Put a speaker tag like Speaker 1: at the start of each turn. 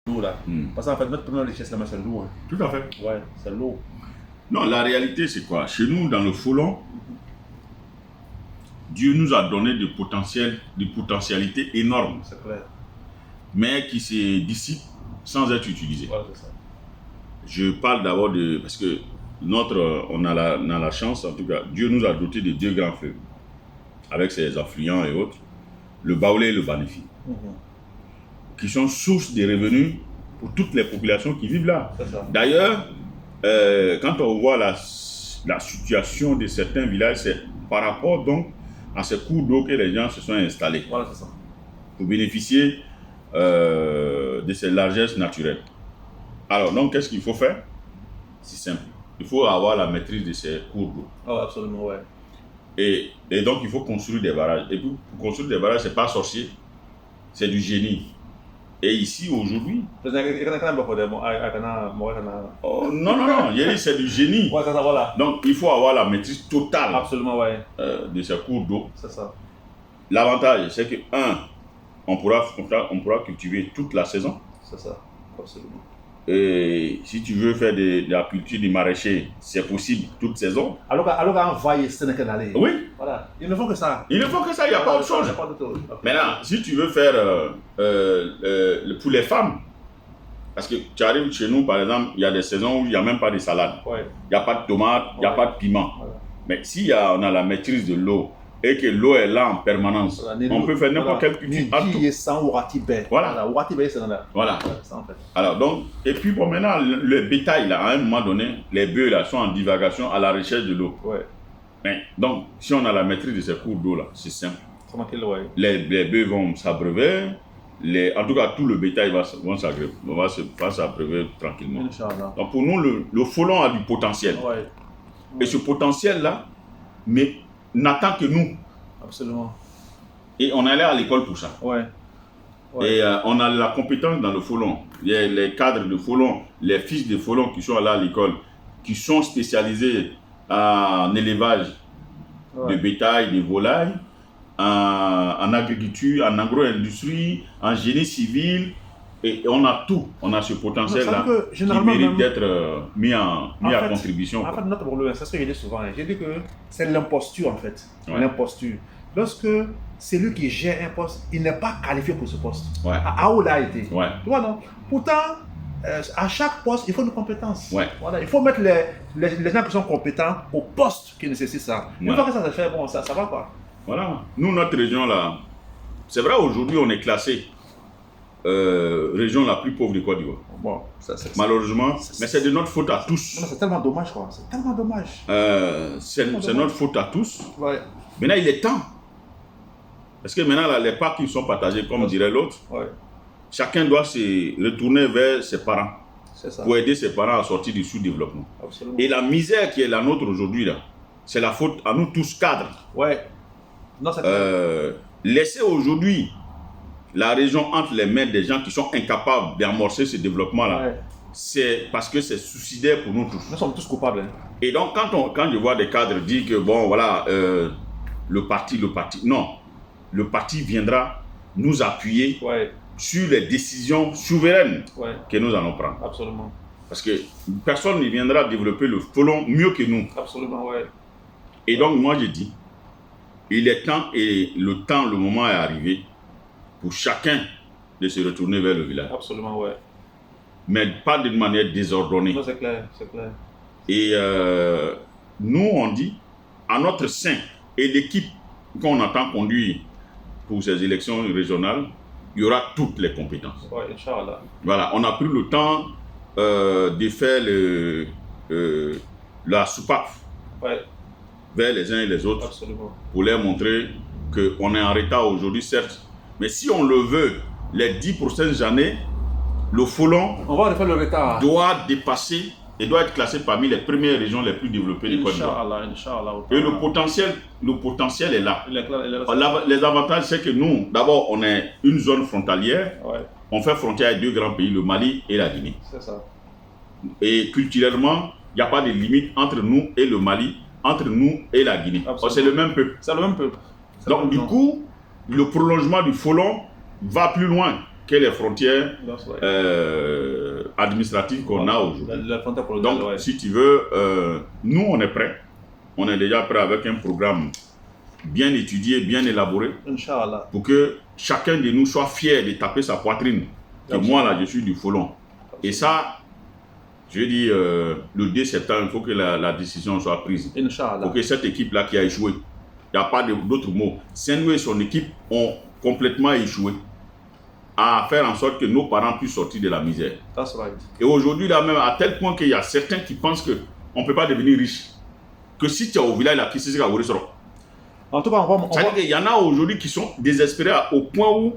Speaker 1: l'eau là. Parce qu'en fait, notre première richesse là, c'est l'eau. Hein.
Speaker 2: Tout à fait.
Speaker 1: Ouais, c'est l'eau.
Speaker 2: Non, la réalité, c'est quoi? Chez nous, dans le Folon, Dieu nous a donné des potentialités énormes,
Speaker 1: C'est clair.
Speaker 2: mais qui se dissipent sans être utilisées.
Speaker 1: Voilà, c'est ça.
Speaker 2: Je parle d'abord de... Parce que on a la chance, en tout cas, Dieu nous a doté de deux grands fleuves, avec ses affluents et autres, le Baoulé et le Banifi, qui sont source de revenus pour toutes les populations qui vivent là. D'ailleurs, quand on voit la situation de certains villages, c'est par rapport donc à ces cours d'eau que les gens se sont installés.
Speaker 1: Voilà, c'est ça.
Speaker 2: Pour bénéficier de ces largesses naturelles. Alors, donc, qu'est-ce qu'il faut faire? C'est simple. Il faut avoir la maîtrise de ces cours d'eau.
Speaker 1: Oh, absolument, ouais.
Speaker 2: Et donc, il faut construire des barrages. Et pour construire des barrages, ce n'est pas sorcier, c'est du génie. Et ici, aujourd'hui...
Speaker 1: Oh, non,
Speaker 2: c'est du génie.
Speaker 1: Ouais, ça, voilà.
Speaker 2: Donc, il faut avoir la maîtrise totale
Speaker 1: absolument, ouais.
Speaker 2: De ces cours d'eau.
Speaker 1: C'est ça.
Speaker 2: L'avantage, c'est que, on pourra cultiver toute la saison.
Speaker 1: C'est ça, absolument.
Speaker 2: Et si tu veux faire de la culture du maraîcher, c'est possible toute saison.
Speaker 1: Alors on va y aller.
Speaker 2: Oui.
Speaker 1: Voilà. Il ne faut que ça.
Speaker 2: Il ne faut que ça, il n'y a pas autre chose. Maintenant, si tu veux faire pour les femmes, parce que tu arrives chez nous, par exemple, il y a des saisons où il n'y a même pas de salade. Ouais. Il n'y a pas de tomates, il n'y a pas de piment. Ouais. Mais si on a la maîtrise de l'eau, et que l'eau est là en permanence, voilà, on peut faire n'importe quelle culture. Voilà. Voilà. Alors donc, et puis bon, maintenant, le bétail, là, à un moment donné, les bœufs là sont en divagation à la recherche de l'eau. Ouais. Mais, donc, si on a la maîtrise de ces cours d'eau là, c'est simple. Les bœufs vont s'abreuver, en tout cas, tout le bétail va s'abreuver tranquillement. Donc pour nous, le Folon a du potentiel. Ouais. Et ce potentiel là, mais n'attend que nous.
Speaker 1: Absolument.
Speaker 2: Et on allait à l'école pour ça.
Speaker 1: Ouais.
Speaker 2: Et on a la compétence dans le Folon. Il y a les cadres de Folon, les fils de Folon qui sont allés à l'école, qui sont spécialisés en élevage de bétail, de volailles, en agriculture, en agro-industrie, en génie civil. Et on a tout. On a ce potentiel-là qui mérite d'être mis à contribution.
Speaker 1: En fait, notre problème, c'est ce que je dis souvent. Je dis que c'est l'imposture, en fait. Ouais. L'imposture. Lorsque celui qui gère un poste, il n'est pas qualifié pour ce poste. Ouais. À où il a été. Ouais. Tu vois, non? Pourtant, à chaque poste, il faut une compétence. Ouais. Voilà. Il faut mettre les gens qui sont compétents au poste qui nécessite ça. Une fois que ça se fait, bon, ça va quoi.
Speaker 2: Voilà. Nous, notre région, là, c'est vrai, aujourd'hui, on est classé région la plus pauvre de Côte d'Ivoire. Bon, malheureusement, mais c'est de notre faute à tous.
Speaker 1: C'est tellement dommage, quoi. C'est tellement dommage.
Speaker 2: C'est notre faute à tous.
Speaker 1: Ouais.
Speaker 2: Maintenant, il est temps. Parce que maintenant, là, les parts qui sont partagées, comme dirait l'autre, ouais. Chacun doit se retourner vers ses parents pour aider ses parents à sortir du sous-développement. Absolument. Et la misère qui est la nôtre aujourd'hui, là, c'est la faute à nous tous cadres.
Speaker 1: Ouais. Non,
Speaker 2: laisser aujourd'hui la région entre les mains des gens qui sont incapables d'amorcer ce développement-là, ouais. C'est parce que c'est suicidaire pour nous tous.
Speaker 1: Nous sommes tous coupables. Hein.
Speaker 2: Et donc, quand je vois des cadres dire que, bon, voilà, le parti, non, le parti viendra nous appuyer ouais. sur les décisions souveraines ouais. que nous allons prendre.
Speaker 1: Absolument.
Speaker 2: Parce que personne ne viendra développer le Folon mieux que nous.
Speaker 1: Absolument, ouais.
Speaker 2: Et donc, moi, je dis, il est temps, et le moment est arrivé, pour chacun de se retourner vers le village.
Speaker 1: Absolument, ouais.
Speaker 2: Mais pas d'une manière désordonnée.
Speaker 1: Non, c'est clair, c'est clair.
Speaker 2: Et nous, on dit, à notre sein, et l'équipe qu'on entend conduire pour ces élections régionales, il y aura toutes les compétences.
Speaker 1: Ouais, Inch'Allah.
Speaker 2: Voilà, on a pris le temps de faire la soupape ouais. vers les uns et les autres.
Speaker 1: Absolument.
Speaker 2: Pour leur montrer qu'on est en retard aujourd'hui, certes. Mais si on le veut, les 10 prochaines années, le Folon doit dépasser et doit être classé parmi les premières régions les plus développées du Côte d'Ivoire. Et le potentiel est là. Les avantages, c'est que nous, d'abord, on est une zone frontalière. Ouais. On fait frontière avec deux grands pays, le Mali et la Guinée.
Speaker 1: C'est ça.
Speaker 2: Et culturellement, il n'y a pas de limite entre nous et le Mali, entre nous et la Guinée. C'est le même peuple.
Speaker 1: C'est le même peuple.
Speaker 2: Donc, du coup, le prolongement du Folon va plus loin. que les frontières administratives qu'on a aujourd'hui. Donc, si tu veux, nous, on est prêts. On est déjà prêts avec un programme bien étudié, bien élaboré,
Speaker 1: Inch'Allah,
Speaker 2: pour que chacun de nous soit fier de taper sa poitrine. Que moi, là, je suis du Folon. Et ça, je dis, le 2 septembre, il faut que la décision soit prise.
Speaker 1: Inch'Allah.
Speaker 2: Pour que cette équipe-là qui a échoué, il n'y a pas d'autres mots. Saint-Louis et son équipe ont complètement échoué à faire en sorte que nos parents puissent sortir de la misère.
Speaker 1: That's right.
Speaker 2: Et aujourd'hui, là même, à tel point qu'il y a certains qui pensent qu'on ne peut pas devenir riche. Que si tu es au village, là, qui c'est ce qu'il y a au restaurant.
Speaker 1: En tout cas,
Speaker 2: Il y en a aujourd'hui qui sont désespérés au point où